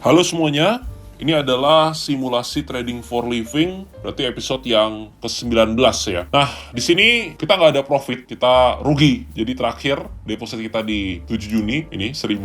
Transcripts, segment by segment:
Halo semuanya, ini adalah simulasi trading for living, berarti episode yang ke-19 ya. Nah, di sini kita nggak ada profit, kita rugi. Jadi terakhir deposit kita di 7 Juni, ini $1.000.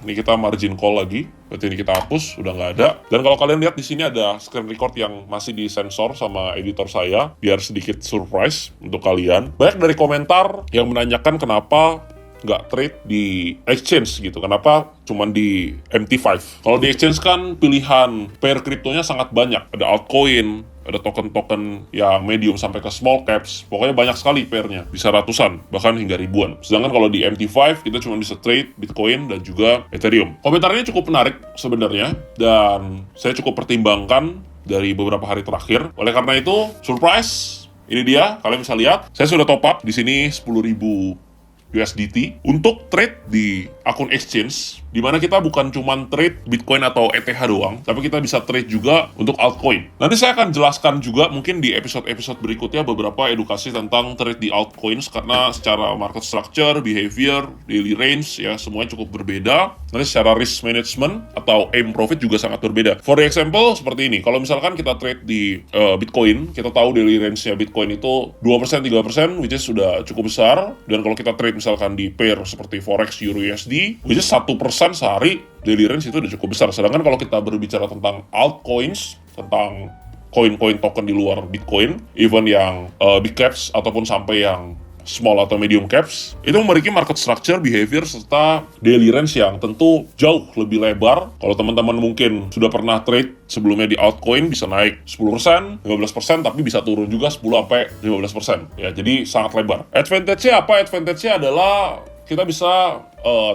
Ini kita margin call lagi, berarti ini kita hapus, udah nggak ada. Dan kalau kalian lihat di sini ada screen record yang masih disensor sama editor saya, biar sedikit surprise untuk kalian. Banyak dari komentar yang menanyakan kenapa nggak trade di exchange gitu. Kenapa cuman di MT5? Kalau di exchange kan pilihan pair kriptonya sangat banyak. Ada altcoin, ada token-token yang medium sampai ke small caps. Pokoknya banyak sekali pairnya. Bisa ratusan, bahkan hingga ribuan. Sedangkan kalau di MT5 kita cuma bisa trade Bitcoin dan juga Ethereum. Komentarnya cukup menarik sebenarnya, dan saya cukup pertimbangkan dari beberapa hari terakhir. Oleh karena itu, surprise, ini dia, kalian bisa lihat. Saya sudah top up di sini 10.000 USDT untuk trade di akun exchange, di mana kita bukan cuma trade Bitcoin atau ETH doang, tapi kita bisa trade juga untuk altcoin. Nanti saya akan jelaskan juga mungkin di episode-episode berikutnya beberapa edukasi tentang trade di altcoins, karena secara market structure, behavior, daily range ya semuanya cukup berbeda. Nanti secara risk management atau aim profit juga sangat berbeda. For example seperti ini, kalau misalkan kita trade di Bitcoin, kita tahu daily range-nya Bitcoin itu 2%, 3%, which is sudah cukup besar. Dan kalau kita trade misalkan di pair seperti Forex Euro USD, which is 1% sehari, daily range itu udah cukup besar. Sedangkan kalau kita berbicara tentang altcoins, tentang koin-koin token di luar Bitcoin, even yang big caps ataupun sampai yang small atau medium caps, itu memiliki market structure, behavior, serta daily range yang tentu jauh lebih lebar. Kalau teman-teman mungkin sudah pernah trade sebelumnya di altcoin, bisa naik 10%, 15%, tapi bisa turun juga 10-15%. Ya, jadi sangat lebar. Advantage-nya apa? Advantage-nya adalah kita bisa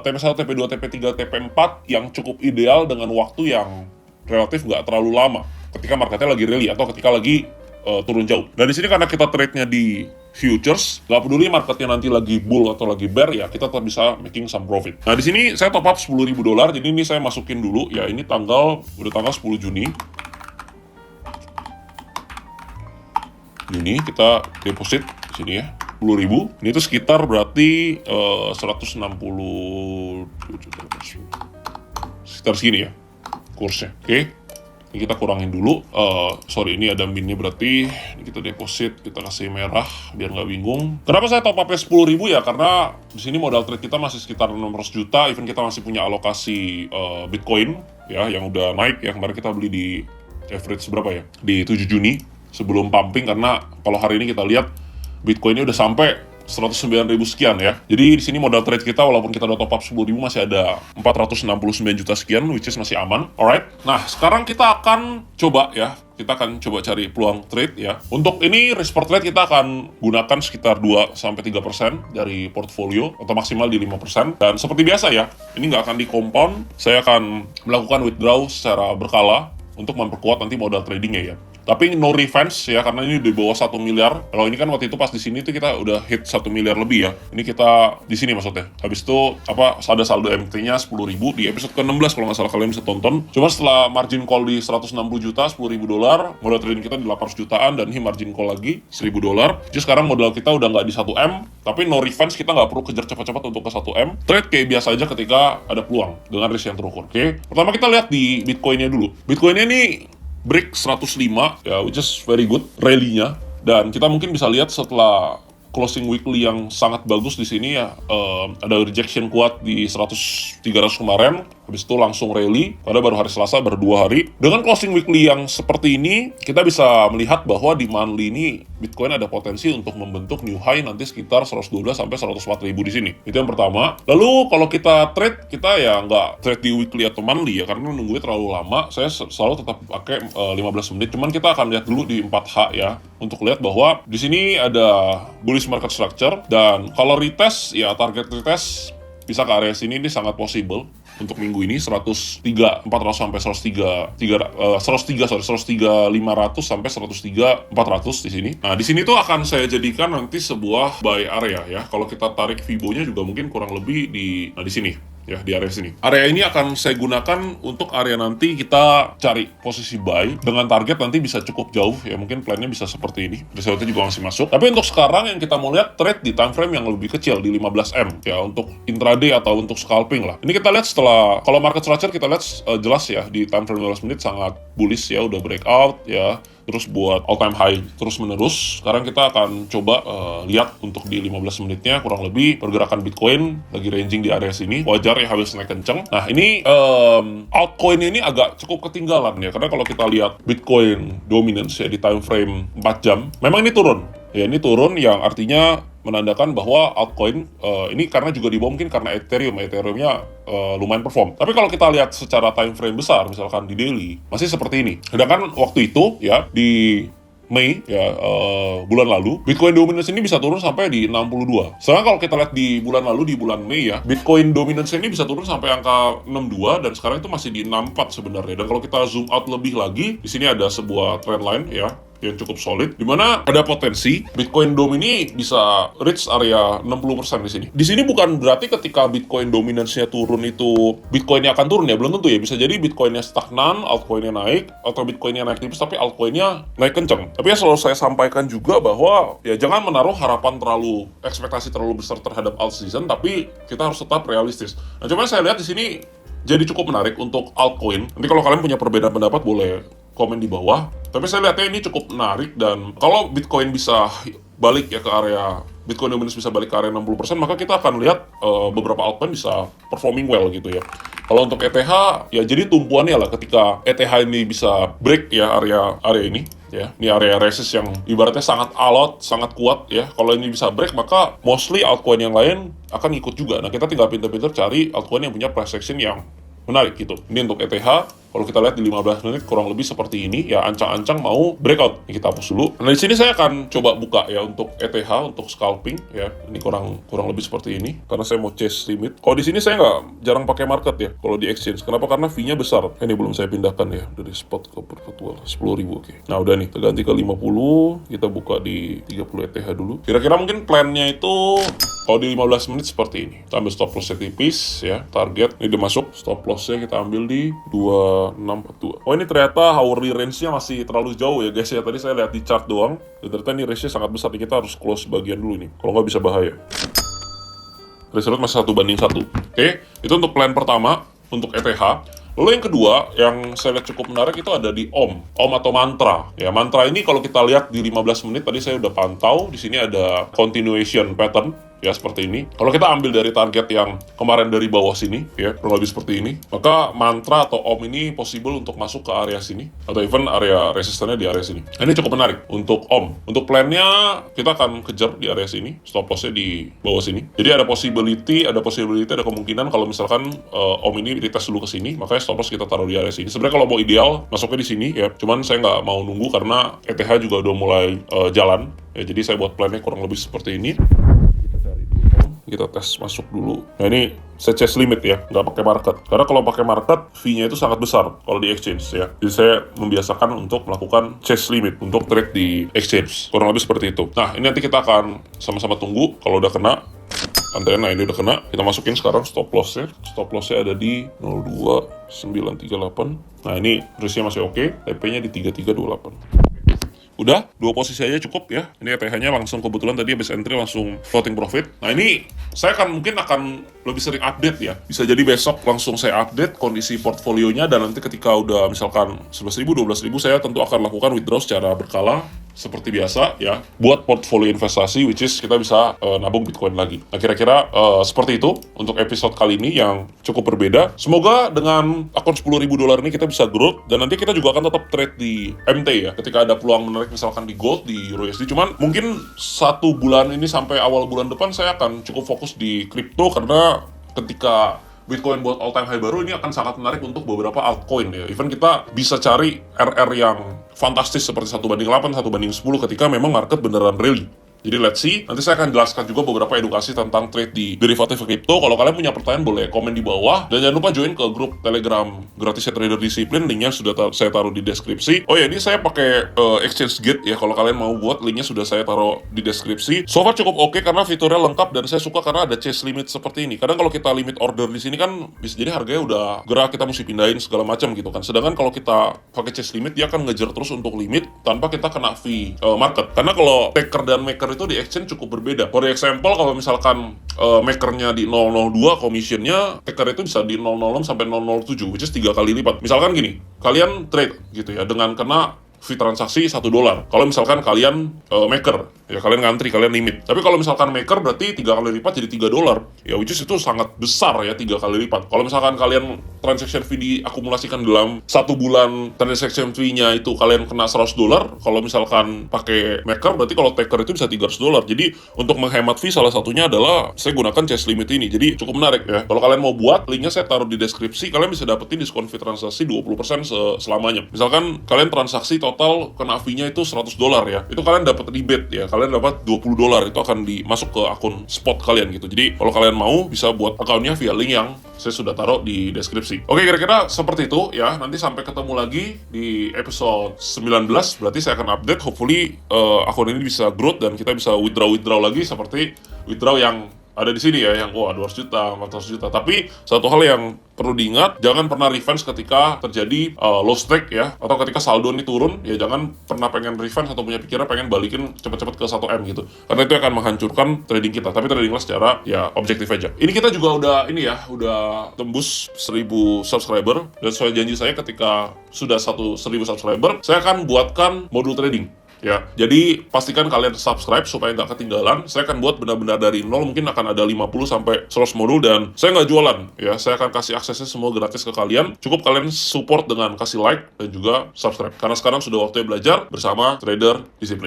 TP1, TP2, TP3, TP4 yang cukup ideal dengan waktu yang relatif nggak terlalu lama ketika marketnya lagi rally atau ketika lagi turun jauh. Dan di sini karena kita trade-nya di futures, nggak peduli marketnya nanti lagi bull atau lagi bear, ya kita tetap bisa making some profit. Nah, di sini saya top up $10.000, jadi ini saya masukin dulu ya, ini udah tanggal 10 Juni. Juni kita deposit di sini ya, 10.000. Ini tuh sekitar berarti 160 sekitar segini ya kursnya. Oke. Ini kita kurangin dulu, ini ada minnya, berarti ini kita deposit, kita kasih merah biar nggak bingung. Kenapa saya top up-nya 10.000 ya? Karena di sini modal trade kita masih sekitar 600 juta, even kita masih punya alokasi Bitcoin ya yang udah naik ya. Kemarin kita beli di average berapa ya? Di 7 Juni sebelum pumping, karena kalau hari ini kita lihat Bitcoinnya udah sampai 109.000 sekian ya. Jadi di sini modal trade kita walaupun kita udah top up 10.000 masih ada 469 juta sekian, which is masih aman. Alright. Nah, sekarang kita akan coba ya. Kita akan coba cari peluang trade ya. Untuk ini risk per trade kita akan gunakan sekitar 2-3% dari portfolio atau maksimal di 5%. Dan seperti biasa ya, ini nggak akan di compound. Saya akan melakukan withdraw secara berkala untuk memperkuat nanti modal tradingnya ya. Tapi no revenge ya, karena ini di bawah 1 miliar. Kalau ini kan waktu itu pas di sini tuh kita udah hit 1 miliar lebih ya. Ini kita di sini maksudnya. Habis itu ada saldo MT-nya 10.000 di episode ke-16 kalau nggak salah, kalian bisa tonton. Cuma setelah margin call di 160 juta, $10.000, modal trading kita di 800 jutaan, dan ini margin call lagi $1.000. Jadi sekarang modal kita udah nggak di 1M, tapi no revenge, kita nggak perlu kejar cepat-cepat untuk ke 1M. Trade kayak biasa aja ketika ada peluang dengan risk yang terukur. Oke. Pertama kita lihat di Bitcoin-nya dulu. Bitcoin-nya ini break 105 ya, which is very good rally-nya, dan kita mungkin bisa lihat setelah closing weekly yang sangat bagus di sini ya, ada rejection kuat di 300 kemarin, habis itu langsung rally pada baru hari Selasa, baru 2 hari. Dengan closing weekly yang seperti ini, kita bisa melihat bahwa di monthly ini Bitcoin ada potensi untuk membentuk new high nanti sekitar 112-104 ribu di sini. Itu yang pertama. Lalu kalau kita trade, kita ya nggak trade di weekly atau monthly ya, karena nunggunya terlalu lama. Saya selalu tetap pakai 15 menit. Cuman kita akan lihat dulu di 4H ya, untuk lihat bahwa di sini ada bullish market structure, dan kalau retest ya, target retest bisa ke area sini, ini sangat possible untuk minggu ini 103.400 sampai 103.500 sampai 103.400 di sini. Nah, di sini tuh akan saya jadikan nanti sebuah buy area ya. Kalau kita tarik Fibo-nya juga mungkin kurang lebih di sini. ya di area sini. Area ini akan saya gunakan untuk area nanti kita cari posisi buy dengan target nanti bisa cukup jauh ya, mungkin plannya bisa seperti ini. Resistnya juga masih masuk. Tapi untuk sekarang yang kita mau lihat trade di time frame yang lebih kecil di 15M ya, untuk intraday atau untuk scalping lah. Ini kita lihat setelah, kalau market structure kita lihat jelas ya di time frame 15 menit sangat bullish ya, udah breakout ya, terus buat all time high terus menerus. Sekarang kita akan coba lihat untuk di 15 menitnya kurang lebih pergerakan Bitcoin lagi ranging di area sini. Wajar ya habis naik kenceng. Nah ini altcoin ini agak cukup ketinggalan ya, karena kalau kita lihat Bitcoin dominance ya di time frame 4 jam memang ini turun ya, ini turun yang artinya menandakan bahwa altcoin ini karena juga di bawah mungkin karena Ethereumnya lumayan perform. Tapi kalau kita lihat secara time frame besar, misalkan di daily, masih seperti ini. Sedangkan waktu itu ya di Mei ya bulan lalu Bitcoin dominance ini bisa turun sampai di 62. Sedangkan kalau kita lihat di bulan lalu di bulan Mei ya, Bitcoin dominance ini bisa turun sampai angka 62 dan sekarang itu masih di 64 sebenarnya. Dan kalau kita zoom out lebih lagi, di sini ada sebuah trend line ya yang cukup solid, dimana ada potensi Bitcoin Dom ini bisa reach area 60% di sini. Di sini bukan berarti ketika Bitcoin dominance-nya turun itu Bitcoin-nya akan turun ya, belum tentu ya. Bisa jadi Bitcoin-nya stagnan, altcoin-nya naik, atau Bitcoin-nya naik tipis tapi altcoin-nya naik kenceng. Tapi ya selalu saya sampaikan juga bahwa ya jangan menaruh harapan terlalu, ekspektasi terlalu besar terhadap alt season, tapi kita harus tetap realistis. Nah, coba saya lihat di sini jadi cukup menarik untuk altcoin. Nanti kalau kalian punya perbedaan pendapat boleh komen di bawah. Tapi saya lihatnya ini cukup menarik, dan kalau Bitcoin bisa balik ya ke area, Bitcoin dominance bisa balik ke area 60%, maka kita akan lihat beberapa altcoin bisa performing well gitu ya. Kalau untuk ETH, ya jadi tumpuannya lah ketika ETH ini bisa break ya area ini ya. Ini area resist yang ibaratnya sangat alot, sangat kuat ya. Kalau ini bisa break, maka mostly altcoin yang lain akan ikut juga. Nah, kita tinggal pintar-pintar cari altcoin yang punya price action yang menarik gitu. Ini untuk ETH, kalau kita lihat di 15 menit kurang lebih seperti ini ya, ancang-ancang mau breakout. Ini kita hapus dulu. Nah, di sini saya akan coba buka ya untuk ETH untuk scalping ya. Ini kurang lebih seperti ini karena saya mau chase limit. Kalau di sini saya nggak jarang pakai market ya kalau di exchange. Kenapa? Karena fee-nya besar. Ini belum saya pindahkan ya dari spot ke perpetual 10.000. Oke. Nah, udah nih terganti ke 50. Kita buka di 30 ETH dulu. Kira-kira mungkin plan-nya itu kalau di 15 menit seperti ini. Kita ambil stop loss tipis ya. Target ini udah masuk. Stop loss-nya kita ambil di 2642. Oh, ini ternyata hourly range-nya masih terlalu jauh ya guys ya. Tadi saya lihat di chart doang. Dan ternyata ini range-nya sangat besar. Kita harus close bagian dulu nih. Kalau nggak bisa bahaya. Result masih 1:1. Oke, itu untuk plan pertama untuk ETH. Lalu yang kedua, yang saya lihat cukup menarik itu ada di Om atau mantra. Ya, mantra ini kalau kita lihat di 15 menit tadi saya udah pantau, di sini ada continuation pattern ya seperti ini. Kalau kita ambil dari target yang kemarin dari bawah sini ya, kurang lebih seperti ini, maka mantra atau Om ini possible untuk masuk ke area sini atau even area resistannya di area sini. Nah, ini cukup menarik untuk Om. Untuk plannya kita akan kejar di area sini, stop lossnya di bawah sini. Jadi ada possibility, ada kemungkinan kalau misalkan Om ini retest dulu ke sini, makanya stop loss kita taruh di area sini. Sebenarnya kalau mau ideal masuknya di sini ya, cuman saya nggak mau nunggu karena ETH juga udah mulai jalan ya. Jadi saya buat plannya kurang lebih seperti ini. Kita tes masuk dulu. Nah, ini saya chase limit ya, nggak pakai market. Karena kalau pakai market, fee-nya itu sangat besar kalau di exchange ya. Jadi saya membiasakan untuk melakukan chase limit untuk trade di exchange. Kurang lebih seperti itu. Nah, ini nanti kita akan sama-sama tunggu kalau udah kena. Nah, ini udah kena. Kita masukin sekarang stop loss-nya. Stop loss-nya ada di 02938. Nah, ini risk-nya masih oke. TP-nya di 3328. Udah, 2 posisi aja cukup ya. Ini ETH-nya langsung kebetulan tadi habis entry langsung floating profit. Nah, ini saya mungkin akan lebih sering update ya. Bisa jadi besok langsung saya update kondisi portfolionya, dan nanti ketika udah misalkan 11.000, 12.000 saya tentu akan lakukan withdraw secara berkala seperti biasa ya, buat portfolio investasi, which is kita bisa nabung Bitcoin lagi. Nah, kira-kira seperti itu untuk episode kali ini yang cukup berbeda. Semoga dengan akun $10.000 ini kita bisa growth, dan nanti kita juga akan tetap trade di MT ya, ketika ada peluang menarik misalkan di gold, di Euro USD. Cuman mungkin 1 bulan ini sampai awal bulan depan saya akan cukup fokus di crypto, karena ketika Bitcoin buat all time high baru ini akan sangat menarik untuk beberapa altcoin ya. Even kita bisa cari RR yang fantastis seperti 1:8, 1:10 ketika memang market beneran rally. Jadi let's see, nanti saya akan jelaskan juga beberapa edukasi tentang trade di derivatif kripto. Kalau kalian punya pertanyaan boleh komen di bawah. Dan jangan lupa join ke grup Telegram gratis Trader Disiplin, linknya sudah saya taruh di deskripsi. Oh ya, ini saya pakai Exchange Gate ya, kalau kalian mau buat, linknya sudah saya taruh di deskripsi. So far cukup oke karena fiturnya lengkap dan saya suka karena ada chase limit seperti ini. Kadang kalau kita limit order di sini kan bisa jadi harganya udah gerak, kita mesti pindahin segala macam gitu kan. Sedangkan kalau kita pakai chase limit, dia akan ngejar terus untuk limit tanpa kita kena fee market. Karena kalau taker dan maker itu di exchange cukup berbeda. For example, kalau misalkan makernya di 002, commissionnya taker itu bisa di 006 sampai 007, which is 3 kali lipat. Misalkan gini, kalian trade gitu ya dengan kena fee transaksi $1. Kalau misalkan kalian maker, ya kalian ngantri, kalian limit. Tapi kalau misalkan maker berarti 3 kali lipat jadi $3. Ya which is itu sangat besar ya, 3 kali lipat. Kalau misalkan kalian transaction fee diakumulasikan dalam 1 bulan, transaction fee-nya itu kalian kena $100. Kalau misalkan pakai maker berarti kalau taker itu bisa $300. Jadi untuk menghemat fee salah satunya adalah saya gunakan chase limit ini. Jadi cukup menarik ya. Kalau kalian mau buat, linknya saya taruh di deskripsi. Kalian bisa dapetin diskon fee transaksi 20% selamanya. Misalkan kalian transaksi total kena fee-nya itu $100 ya. Itu kalian dapat rebate ya. Kalian dapat $20 itu akan dimasuk ke akun spot kalian gitu. Jadi kalau kalian mau bisa buat akunnya via link yang saya sudah taruh di deskripsi. Oke, kira-kira seperti itu ya. Nanti sampai ketemu lagi di episode 19. Berarti saya akan update. Hopefully akun ini bisa growth dan kita bisa withdraw lagi seperti withdraw yang ada di sini ya, yang 200 juta, 400 juta. Tapi satu hal yang perlu diingat, jangan pernah revenge ketika terjadi low stake ya, atau ketika saldo ini turun, ya jangan pernah pengen revenge atau punya pikiran pengen balikin cepet-cepet ke 1M gitu. Karena itu akan menghancurkan trading kita. Tapi tradinglah secara ya objektif aja. Ini kita juga udah tembus 1000 subscriber, dan sesuai janji saya ketika sudah 1000 subscriber, saya akan buatkan modul trading. Ya, jadi pastikan kalian subscribe supaya nggak ketinggalan. Saya akan buat benar-benar dari nol, mungkin akan ada 50 sampai 100 modul, dan saya nggak jualan ya, saya akan kasih aksesnya semua gratis ke kalian. Cukup kalian support dengan kasih like dan juga subscribe, karena sekarang sudah waktunya belajar bersama Trader Disiplin.